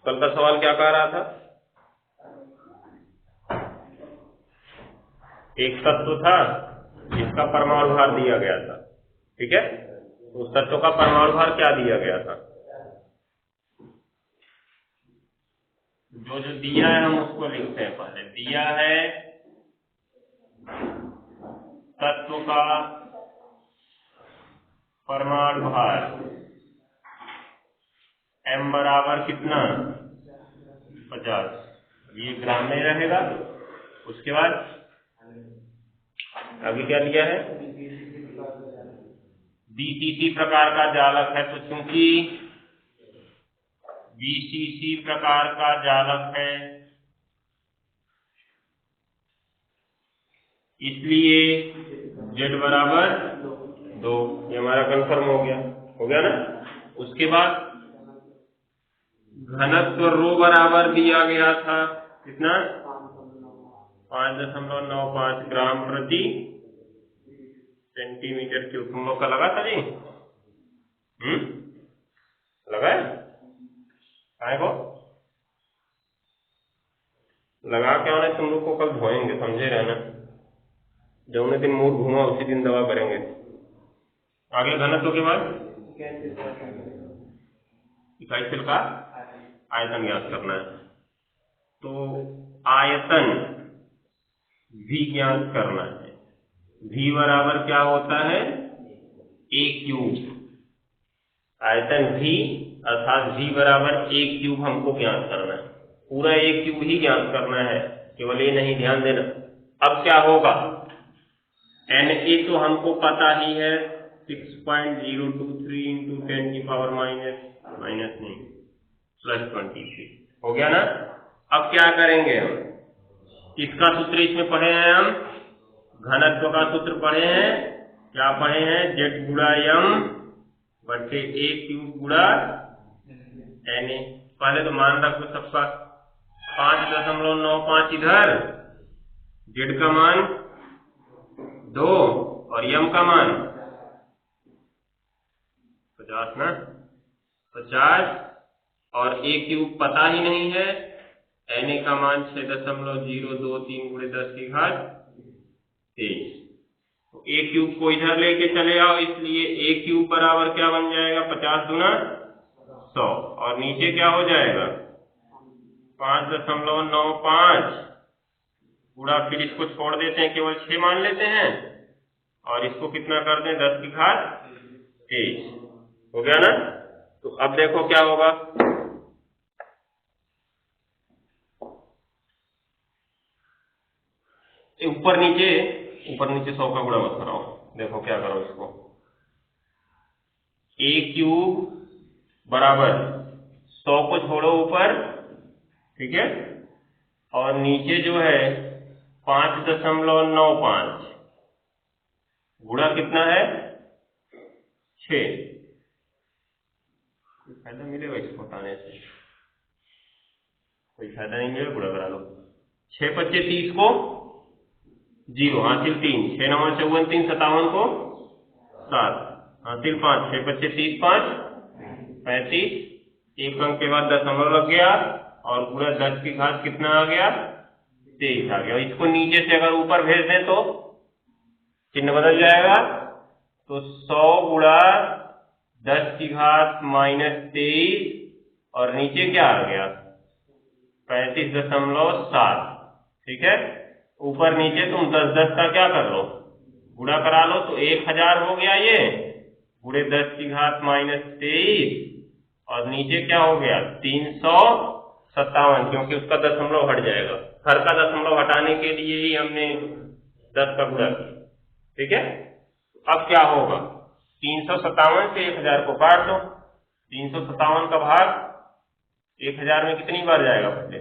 कल का सवाल क्या कह रहा था? एक तत्व था जिसका परमाणु भार दिया गया था, ठीक है। उस तत्व का परमाणु भार क्या दिया गया था? जो जो दिया है हम उसको लिखते हैं। पहले दिया है तत्व का परमाणु भार m बराबर कितना? 50। ये ग्राम में रहेगा। उसके बाद आगे क्या लिया है? बीसीसी प्रकार का जालक है, तो चूंकि बीसीसी प्रकार का जालक है इसलिए z बराबर 2। ये हमारा कंफर्म हो गया ना। उसके बाद घनत्व रो बराबर दिया गया था कितना? 5.95 ग्राम प्रति सेंटीमीटर क्यूब। तुम लोग का लगा था जी? लगा है? काय को लगा के आने, तुम लोग को कल धोएंगे, समझे रहना। जब दिन मूड घूमा उसी दिन दवा करेंगे। आगे घनत्व के बाद इकाई सेल का आयतन ज्ञात करना है। तो आयतन V ज्ञात करना है। V बराबर क्या होता है? a cube. आयतन V अर्थात V बराबर a क्यूब हमको ज्ञात करना है। पूरा a क्यूब ही ज्ञात करना है, केवल ये नहीं, ध्यान देना। अब क्या होगा? Na तो हमको पता ही है, 6.023 इंटू 10 की पावर +23 हो गया ना। अब क्या करेंगे हम? इसका सूत्र इसमें पढ़े हैं हम, घनत्व का सूत्र पढ़े हैं। क्या पढ़े हैं? Z गुणा m बटे a क्यूब गुणा Na। पहले तो मान रखो सबका। 5.95 इधर, Z का मान 2 और m का मान 50 ना, 50 और a क्यूब पता ही नहीं है। Na का मान 6.023 गुणे 10 की घात 23। तो a क्यूब को इधर लेके चले आओ, इसलिए a क्यूब बराबर क्या बन जाएगा? 50 गुना 100। और नीचे क्या हो जाएगा? 5.95 गुणा, फिर इसको छोड़ देते हैं, केवल 6 मान लेते हैं, और इसको कितना कर दें? 10 की घात 23 हो गया ना। तो अब देखो क्या होगा। ऊपर नीचे 100 का गुणा मत कराओ। देखो क्या करो इसको। a क्यूब बराबर 100 को छोड़ो ऊपर, ठीक है, और नीचे जो है 5.95 गुणा कितना है? 6। कोई फायदा मिलेगा इसको हटाने से? कोई फायदा नहीं मिलेगा, गुणा करा लो। 6 × 25 30 को 0 हासिल 3, 6 9 54 3 57 को 7 हासिल 5, 6 × 25 30 5 35। एक अंक के बाद दशमलव लग गया और पूरा 10 की घात कितना आ गया? 23 आ गया। इसको नीचे से अगर ऊपर भेज दें तो चिन्ह बदल जाएगा। तो 100 गुणा 10 की घात -23 और नीचे क्या आ गया? 35.7। ठीक है, ऊपर नीचे तुम 10 का क्या कर लो? गुणा करा लो। तो 1000 हो गया ये, गुणे 10 की घात -23 और नीचे क्या हो गया? 357, क्योंकि उसका दशमलव हट जाएगा। हर का दशमलव हटाने के लिए ही हमने 10 का गुणा किया। ठीक है, अब क्या होगा? 357 से 1000 को काट दो। 357 का भाग 1000 में कितनी बार जाएगा? पहले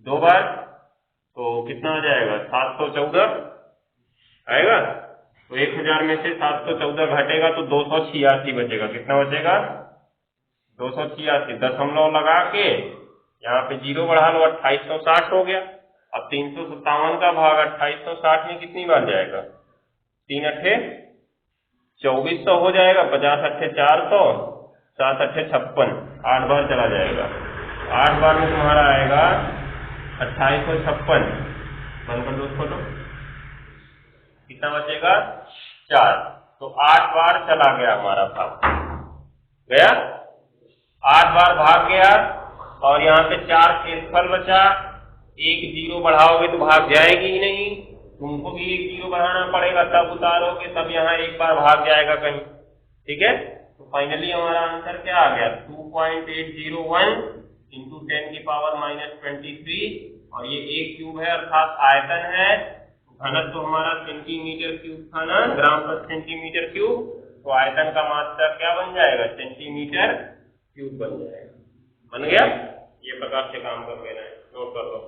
2 बार, तो कितना आ जाएगा? 714 आएगा। तो 1000 में से 714 घटेगा तो 286 बचेगा। कितना बचेगा? 286। दशमलव लगा के यहाँ पे 0 बढ़ा लो, 2860 हो गया। अब 357 का भाग 2860 में कितनी बार जाएगा? 3 अट्ठे 2400 हो जाएगा। 50 अट्ठे 400, 7 अट्ठे 56, 8 बार चला जाएगा। 8 बार में तुम्हारा आएगा 2856। बंद कर दो उसको। तो कितना बचेगा? 4। तो 8 बार चला गया हमारा भाग, गया 8 बार भाग गया, और यहाँ पे 4 शेषफल बचा। 1 0 बढ़ाओगे तो भाग जाएगी ही नहीं, तुमको भी 1 0 बढ़ाना पड़ेगा, तब उतारोगे, तब यहाँ 1 बार भाग जाएगा कहीं। ठीक है, तो फाइनली हमारा आंसर क्या आ गया? 2.801 इंटू 10⁻⁻23, और ये 1 क्यूब है अर्थात आयतन है। घनत्व तो हमारा सेंटीमीटर क्यूब था ना, ग्राम पर सेंटीमीटर क्यूब, तो आयतन का मात्रा क्या बन जाएगा? सेंटीमीटर क्यूब बन जाएगा। बन गया? ये प्रकार से काम कर लेना है, नोट कर लो।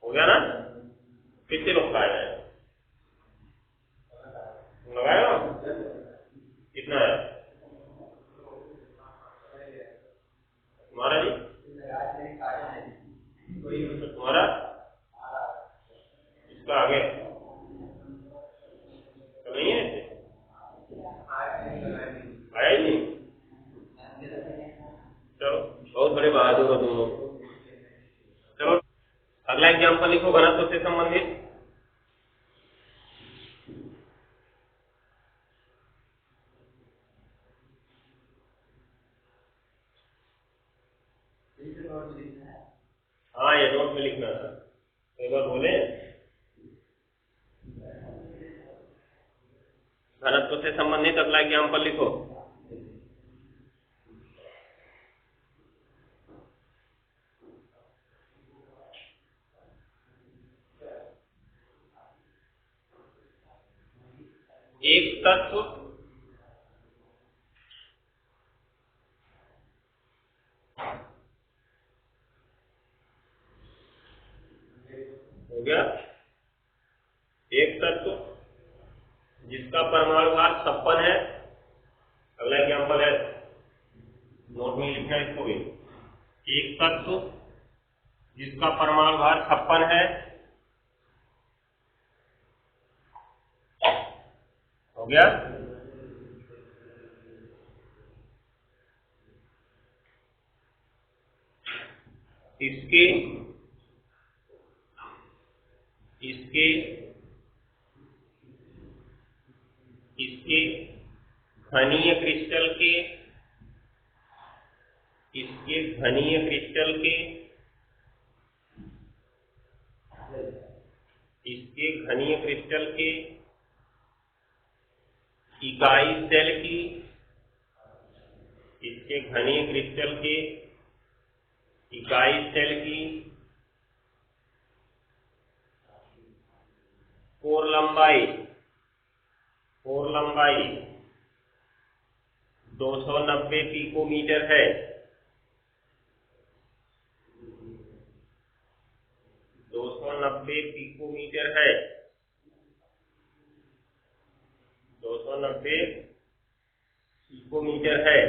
हो गया ना? कितने लोग का है? लगाया ना? कितना है तुम्हारा जी? तुम्हारा इसका आगे तो नहीं है, आया ही नहीं। चलो, बहुत बड़े बहादुर हो तुम लोग। चलो अगला एग्जाम्पल लिखो घनत्व से संबंधित। हाँ, ये नोट में लिखना था, एक बार बोले। घनत्व से संबंधित अगला एग्जाम्पल लिखो। एक तत्व हो गया, एक तत्व जिसका परमाणु भार 56 है। अगला एग्जाम्पल है, नोट में लिखना इसको भी। एक तत्व जिसका परमाणु भार 56 है, हो गया। इसके इसके इसके घनीय क्रिस्टल के इसके घनीय क्रिस्टल के इसके घनीय क्रिस्टल के इकाई सेल की इसके घनीय क्रिस्टल के इकाई सेल की कोर लंबाई 290 पिकोमीटर है। 290 पिकोमीटर है। 290 पिकोमीटर है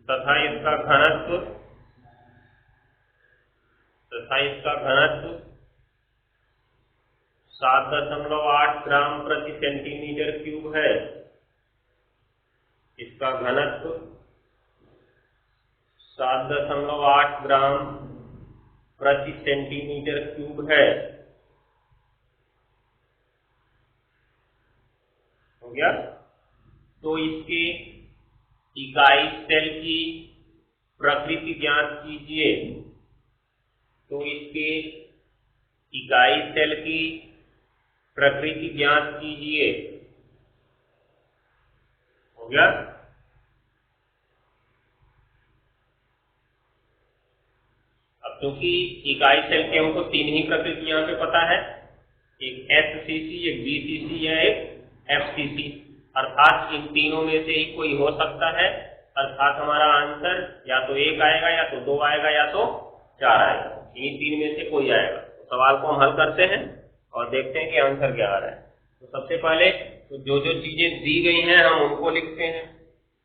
तथा इसका घनत्व 7.8 ग्राम प्रति सेंटीमीटर क्यूब है। इसका घनत्व 7.8 ग्राम प्रति सेंटीमीटर क्यूब है। हो गया। तो इसके इकाई सेल की प्रकृति ज्ञात कीजिए। तो इसके इकाई सेल की प्रकृति ज्ञात कीजिए। हो गया। अब क्योंकि इकाई सेल की हमको 3 ही प्रकृति यहाँ पे पता है, एक SCC, एक BCC या एक FCC, अर्थात इन तीनों में से ही कोई हो सकता है। अर्थात हमारा आंसर या तो 1 आएगा, या तो 2 आएगा, या तो 4 आएगा। इन 3 में से कोई आएगा। तो सवाल को हम हल करते हैं और देखते हैं कि आंसर क्या आ रहा है। तो सबसे पहले तो जो जो चीजें दी गई हैं हम उनको लिखते हैं।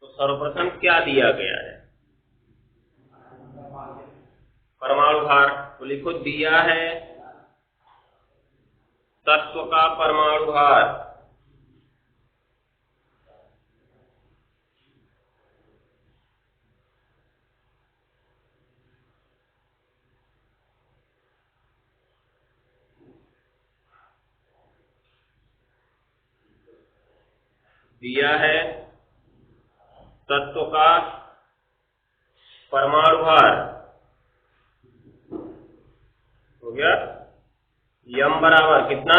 तो सर्वप्रथम क्या दिया गया है? परमाणु भार। तो लिखो, दिया है तत्व का परमाणु भार। दिया है तत्व का परमाणु भार हो गया यम बराबर कितना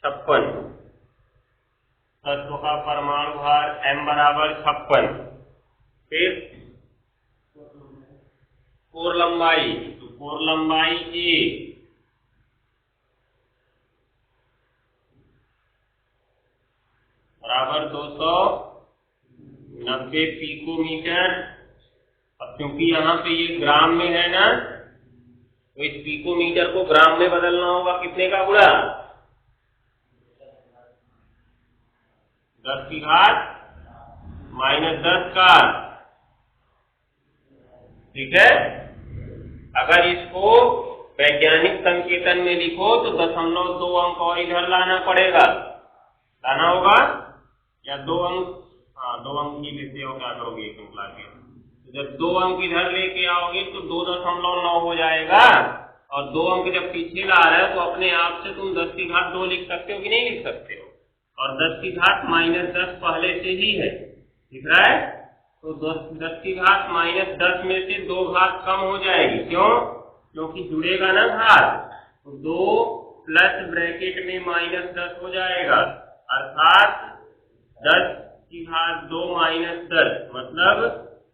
56, तत्व का परमाणु भार m बराबर 56। फिर कोर लंबाई, तो कोर लंबाई a बराबर 290 पिकोमीटर। अब क्योंकि यहाँ पे ये ग्राम में है ना, तो इस पिकोमीटर को ग्राम में बदलना होगा। कितने का गुणा 10 की घात -10 का, ठीक है। अगर इसको वैज्ञानिक संकेतन में लिखो तो 0.2 अंक और इधर लाना पड़ेगा, लाना होगा या 2 अंक, 2 अंक की लेते हो, क्या करोगे 1 अंक लाके, तो जब 2 अंक इधर लेके आओगे तो 2.9 हो जाएगा, और 2 अंक जब पीछे ला रहे हो तो अपने आप से तुम 10 की घात 2 लिख सकते हो कि नहीं लिख सकते हो, और 10 की घात -10 पहले से ही है, दिख रहा है। तो 10 की घात -10 में से 2 घात कम हो जाएगी, क्यों? क्योंकि जुड़ेगा ना घात, तो 2 प्लस ब्रैकेट में -10 हो जाएगा, अर्थात 10 की घात 2 -10 मतलब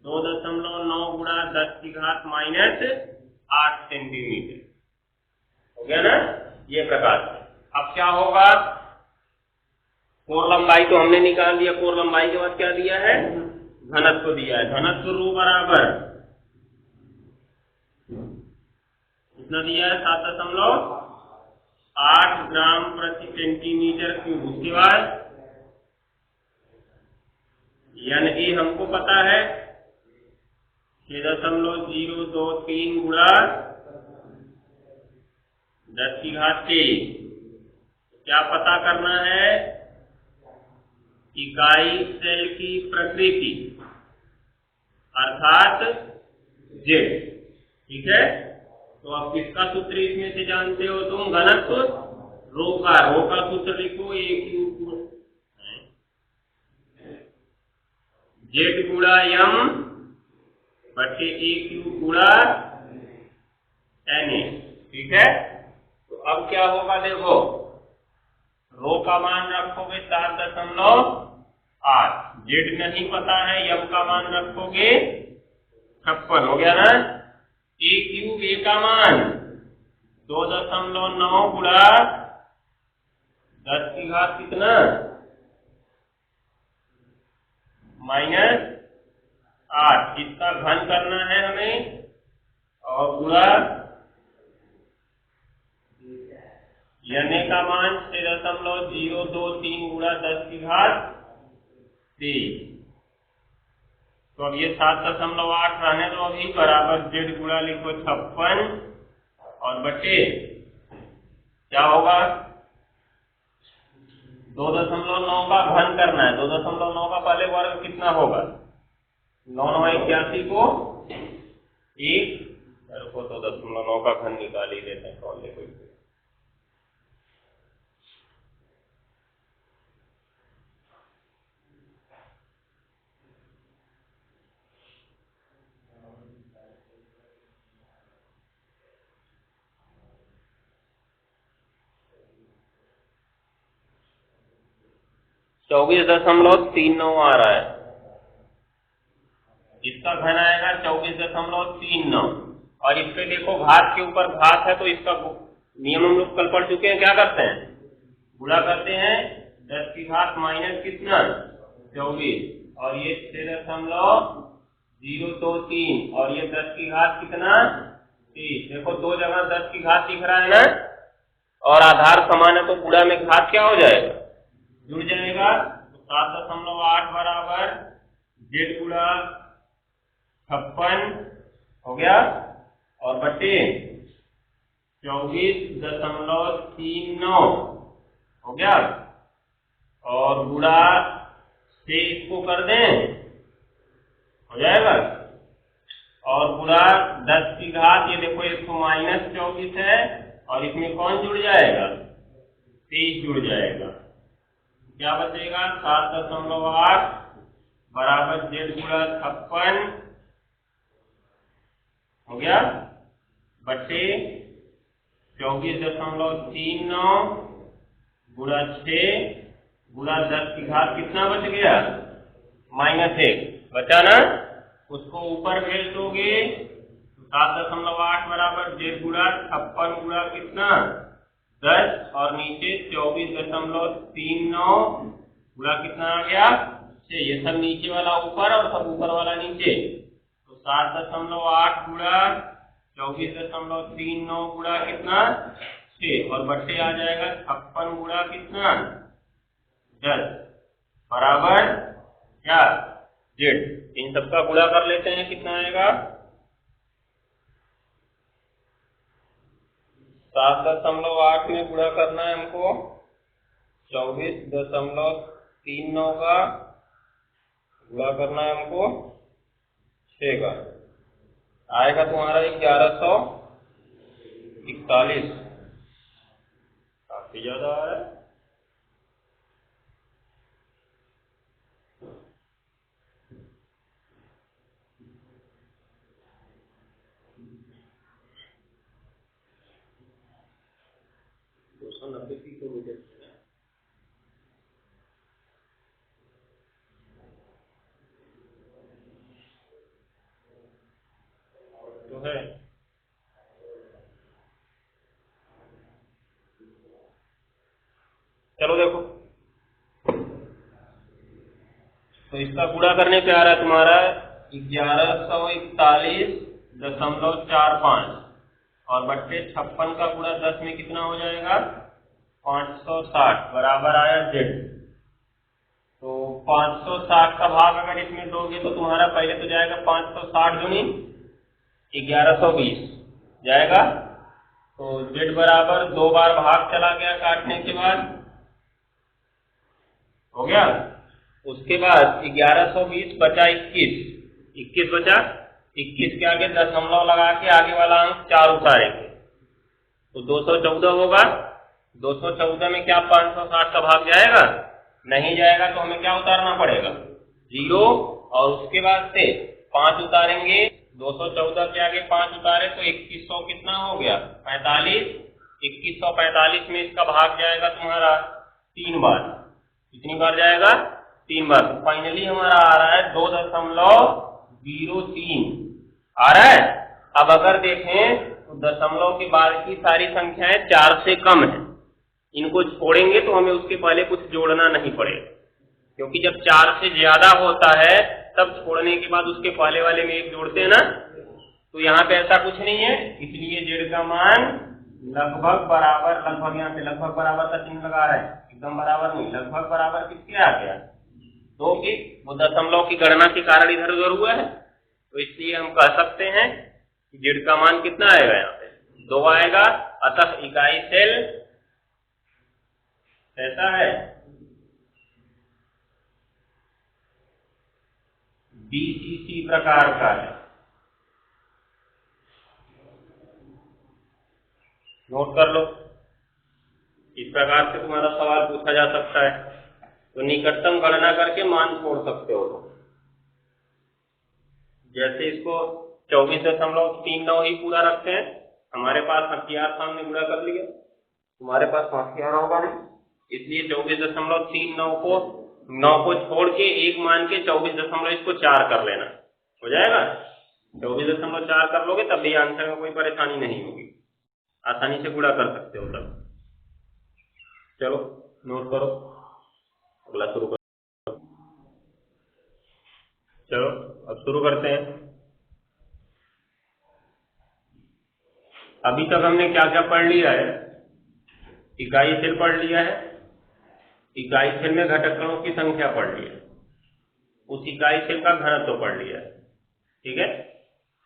2.9 गुणा 10 की घात -8 सेंटीमीटर हो गया ना, ये प्रकार से। अब क्या होगा, कोर लंबाई तो हमने निकाल दिया, कोर लंबाई के बाद क्या दिया है, घनत्व दिया है। घनत्व रो बराबर कितना दिया है, 7.8 ग्राम प्रति सेंटीमीटर क्यूब। उसके बाद यानी हमको पता है 6.023 गुणा 10 की घात 23। क्या पता करना है, इकाई सेल की प्रकृति अर्थात z, ठीक है। तो अब किसका सूत्र इसमें से जानते हो तुम, घनत्व रो का सूत्र लिखो, जेड गुणा यम बटे ए क्यू गुणा एन ए, ठीक है। तो अब क्या होगा, देखो रो का मान रखोगे 7.8, जेड नहीं पता है, यम का मान रखोगे 56, हो गया ना। ए क्यूब ए का मान 2.9 गुणा 10 की घात कितना -8, इसका घन करना है हमें, और गुणा यानी का मान 6.023 गुणा 10 की घात 23। तो अब ये 7.8 रहने दो अभी, बराबर जेड गुणा लिखो 56 और बटे क्या होगा 2.9 का घन करना है। 2.9 का पहले वर्ग कितना होगा, 981 को 1 को 2.9 का घन निकाल ही देते हैं, कौन देखो 24.39 आ रहा है, इसका घन आएगा 24.39, और इस पे देखो घात के ऊपर घात है, तो इसका नियम हम लोग कल पढ़ चुके हैं, क्या करते हैं, गुणा करते हैं 10 की घात माइनस कितना 24, और ये 6.023, और ये 10 की घात कितना 30। देखो दो जगह 10 की घात दिख रहा है ना, और आधार समान है, तो गुणा में घात क्या हो जाएगा, जुड़ जाएगा। तो 7.8 बराबर जेड गुणा 56 हो गया, और बटे 24.39 हो गया, और गुणा से इसको कर दें हो जाएगा, और गुणा 10 की घात, ये देखो इसको -24 है, और इसमें कौन जुड़ जाएगा 23 जुड़ जाएगा, क्या बचेगा 7.8 बराबर जेड गुणा 56 हो गया बटे 24.39 गुणा 6 गुणा 10 की घात कितना बच गया -1 बचा ना। उसको ऊपर भेज दोगे तो 7.8 बराबर जेड गुणा 56 गुणा कितना 10 और नीचे 24.39 गुणा कितना आ गया 6। ये सब नीचे वाला ऊपर और सब ऊपर वाला नीचे, तो 7.8 गुणा 24.39 गुणा कितना 6 और बट्टे आ जाएगा 56 गुणा कितना 10 बराबर क्या जेड। इन सबका गुणा कर लेते हैं, कितना आएगा 7.8 में गुणा करना है हमको 24.39 का गुणा करना है हमको 6 का, आएगा तुम्हारा 1141, काफी ज्यादा आ रहा है। तो है चलो देखो, तो इसका गुणा करने पे आ रहा है तुम्हारा 1141.45 और बट्टे 56 का गुणा 10 में कितना हो जाएगा 560 बराबर आया जेड। तो 560 का भाग अगर इसमें दोगे तो तुम्हारा पहले तो जाएगा 560 दूनी 1120 जाएगा, तो जेड बराबर 2 बार भाग चला गया काटने के बाद हो गया। उसके बाद 1120 बचा 21 बचा, 21 के आगे दशमलव लगा के आगे वाला अंक 4 उतारेंगे तो 214 होगा। 214 में क्या 560 का भाग जाएगा, नहीं जाएगा, तो हमें क्या उतारना पड़ेगा 0 और उसके बाद से 5 उतारेंगे। 214 के आगे 5 उतारे तो 2100 कितना हो गया 45। 2145 में इसका भाग जाएगा तुम्हारा 3 बार। कितनी बार जाएगा 3 बार। तो फाइनली हमारा आ रहा है 2.03 आ रहा है। अब अगर देखें तो दशमलव के बाद की सारी संख्याएं 4 से कम है, इनको छोड़ेंगे तो हमें उसके पहले कुछ जोड़ना नहीं पड़ेगा, क्योंकि जब 4 से ज्यादा होता है तब छोड़ने के बाद उसके पहले वाले में 1 जोड़ते हैं ना। तो यहाँ पे ऐसा कुछ नहीं है, इसलिए जेड का मान लगभग बराबर, लगभग यहाँ पे लगभग बराबर का चिन्ह लगा रहे हैं, एकदम बराबर नहीं, लगभग बराबर किसके आ गया 2 के। वो दशमलव की गणना के कारण इधर उधर हुआ है, तो इसलिए हम कह सकते हैं कि जेड का मान कितना आएगा यहाँ पे 2 आएगा। अतः इकाई सेल ऐसा है बीसीसी प्रकार का है। नोट कर लो, इस प्रकार से तुम्हारा सवाल पूछा जा सकता है, तो निकटतम गणना करके मान छोड़ सकते हो। जैसे इसको 24.39 ही पूरा रखते हैं, हमारे पास हथियार सामने गुणा कर लिया, तुम्हारे पास हथियार होगा नहीं, इसलिए 24.39 को 9 को छोड़ के 1 मान के 24 इसको 4 कर लेना हो जाएगा। 24.4 कर लोगे तब भी आंसर में कोई परेशानी नहीं होगी, आसानी से गुणा कर सकते हो तब। चलो नोट करो, अगला शुरू करो। चलो अब शुरू करते हैं। अभी तक हमने क्या क्या पढ़ लिया है, इकाई सेल पढ़ लिया है, इकाई सेल में घटक कणों की संख्या पढ़ ली है, उस इकाई सेल का घनत्व पढ़ लिया है, ठीक है।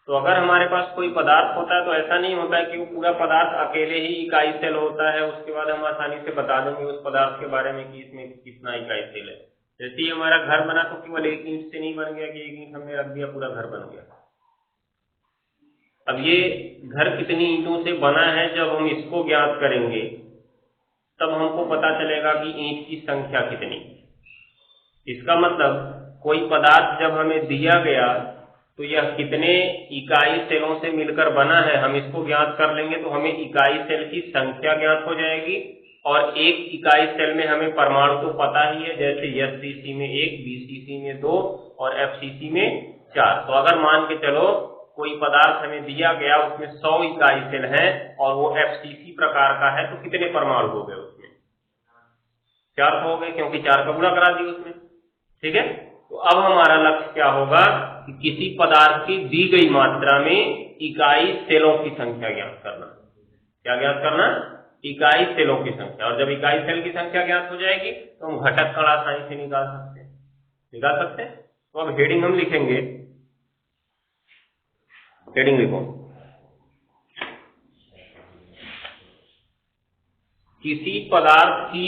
तो अगर हमारे पास कोई पदार्थ होता है तो ऐसा नहीं होता है कि वो पूरा पदार्थ अकेले ही इकाई सेल होता है, उसके बाद हम आसानी से बता देंगे उस पदार्थ के बारे में कि इसमें कितना इकाई सेल है। जैसे ही हमारा घर बना तो केवल 1 ईंट से नहीं बन गया कि 1 ईंट हमने रख दिया पूरा घर बन गया। अब ये घर कितनी ईंटों से बना है, जब हम इसको ज्ञात करेंगे तब हमको पता चलेगा कि ईंट की संख्या कितनी। इसका मतलब कोई पदार्थ जब हमें दिया गया तो यह कितने इकाई सेलों से मिलकर बना है हम इसको ज्ञात कर लेंगे, तो हमें इकाई सेल की संख्या ज्ञात हो जाएगी। और एक इकाई सेल में हमें परमाणु तो पता ही है, जैसे एससीसी में 1, बीसीसी में 2 और एफसीसी में 4। तो अगर मान के चलो कोई पदार्थ हमें दिया गया उसमें 100 इकाई सेल हैं और वो एफसीसी प्रकार का है, तो कितने परमाणु हो गए उसमें? 4 हो गए, क्योंकि 4 का गुणा करा दिया उसमें। ठीक है, तो अब हमारा लक्ष्य क्या होगा कि किसी पदार्थ की दी गई मात्रा में इकाई सेलों की संख्या ज्ञात करना। क्या ज्ञात करना? इकाई सेलों की संख्या। और जब इकाई सेल की संख्या ज्ञात हो जाएगी तो हम घटक कण आसानी से निकाल सकते हैं। तो अब हेडिंग हम लिखेंगे, हेडिंग लिखो, किसी पदार्थ की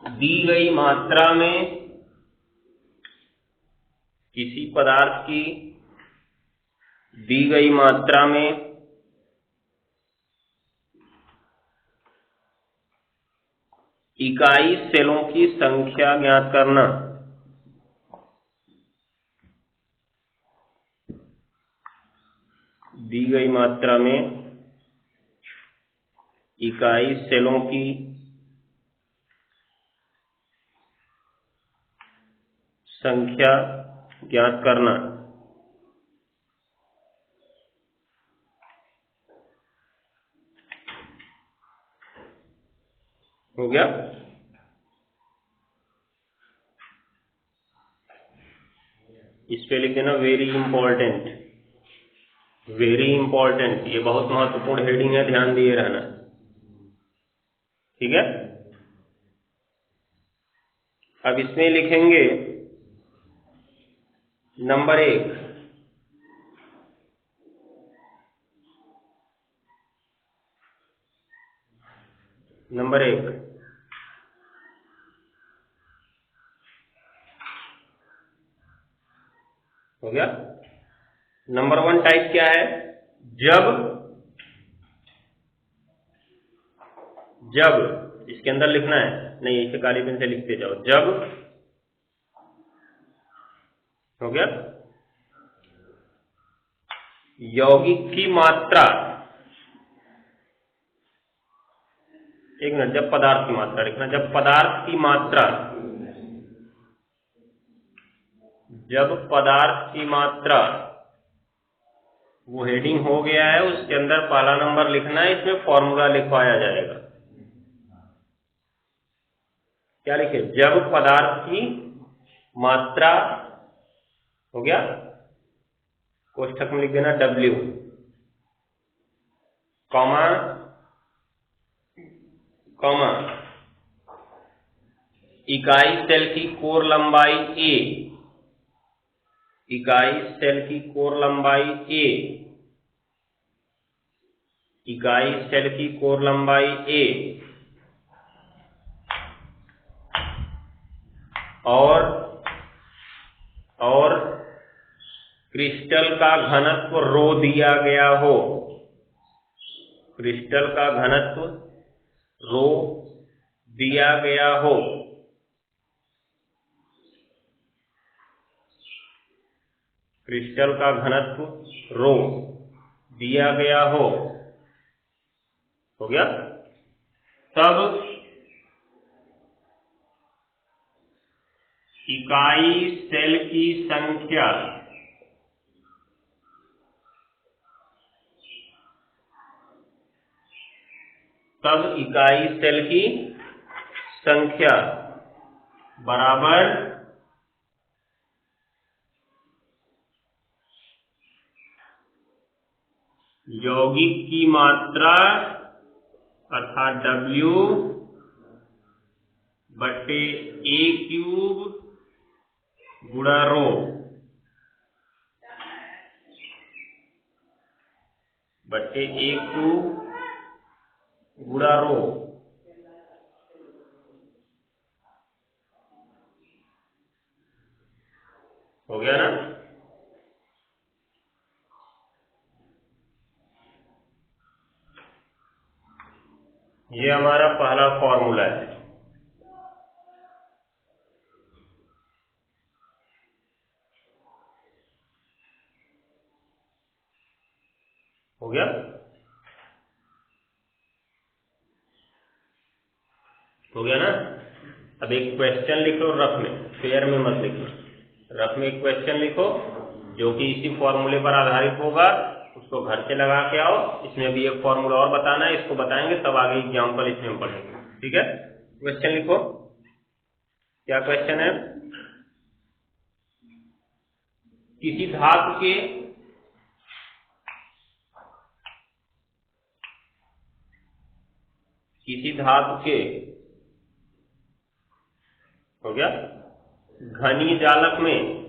दी गई मात्रा में, किसी पदार्थ की दी गई मात्रा में इकाई सेलों की संख्या ज्ञात करना। दी गई मात्रा में इकाई सेलों की संख्या ज्ञात करना। हो गया? इस पे लिख देना वेरी इंपॉर्टेंट, वेरी इंपॉर्टेंट। ये बहुत महत्वपूर्ण हेडिंग है, ध्यान दिए रहना। ठीक है, अब इसमें लिखेंगे नंबर 1, नंबर 1, हो गया। नंबर 1 टाइप क्या है? जब इसके अंदर लिखना है, नहीं इसे काली पेन से लिखते जाओ। जब, हो गया, यौगिक की मात्रा, एक मिनट, जब पदार्थ की मात्रा लिखना, जब पदार्थ की मात्रा, जब पदार्थ की मात्रा, वो हेडिंग हो गया है, उसके अंदर पहला नंबर लिखना है, इसमें फॉर्मूला लिखवाया जाएगा। क्या लिखे? जब पदार्थ की मात्रा, हो गया, कोष्ठक में लिख देना W, कॉमा कॉमा इकाई सेल की कोर लंबाई A, इकाई सेल की कोर लंबाई A, इकाई सेल की कोर लंबाई A, और क्रिस्टल का घनत्व रो दिया गया हो, क्रिस्टल का घनत्व रो दिया गया हो, क्रिस्टल का घनत्व रो दिया गया हो गया, तब इकाई सेल की संख्या, तब इकाई सेल की संख्या बराबर यौगिक की मात्रा अर्थात W बटे A क्यूब गुणा रो, बटे A क्यूब गुणा रो। हो गया ना। ये हमारा पहला फॉर्मूला है। हो गया। हो गया ना। अब एक क्वेश्चन लिखो रफ में, पेयर में मत लिखो। रफ में एक क्वेश्चन लिखो जो कि इसी फॉर्मूले पर आधारित होगा, उसको घर से लगा के आओ। इसमें भी एक फॉर्मूला और बताना है, इसको बताएंगे तब आगे एग्जाम्पल इसमें पढ़ेंगे। ठीक है, क्वेश्चन लिखो। क्या क्वेश्चन है? किसी धातु के हो गया घनीय जालक में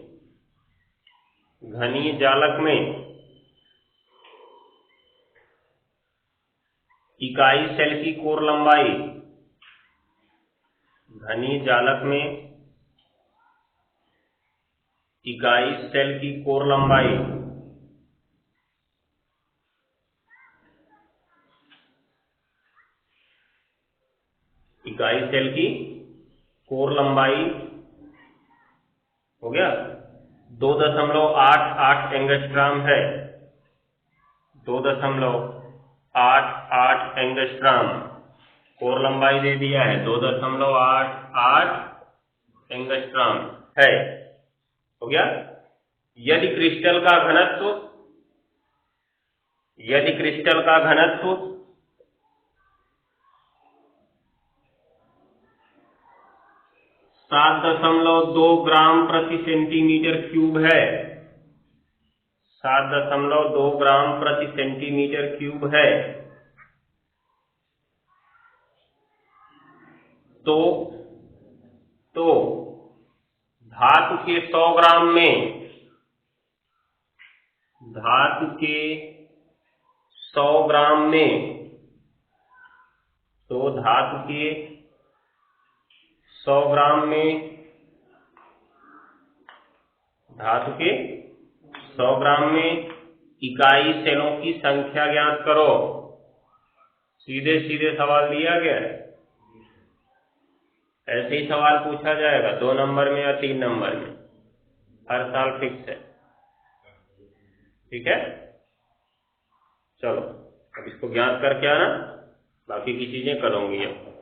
इकाई सेल की कोर लंबाई, घनीय जालक में इकाई सेल की कोर लंबाई हो गया 2.88 एंगस्ट्राम है। 2.88 एंगस्ट्राम कोर लंबाई दे दिया है, 2.88 एंगस्ट्राम है। हो गया। यदि क्रिस्टल का घनत्व 7.2 ग्राम प्रति सेंटीमीटर क्यूब है, 7.2 ग्राम प्रति सेंटीमीटर क्यूब है, तो धातु के 100 ग्राम में 100 ग्राम में इकाई सेलों की संख्या ज्ञात करो। सीधे सीधे सवाल दिया गया है, ऐसे ही सवाल पूछा जाएगा 2 नंबर में या 3 नंबर में, हर साल फिक्स है। ठीक है, चलो अब इसको ज्ञात करके आना, बाकी की चीजें करूंगी अब।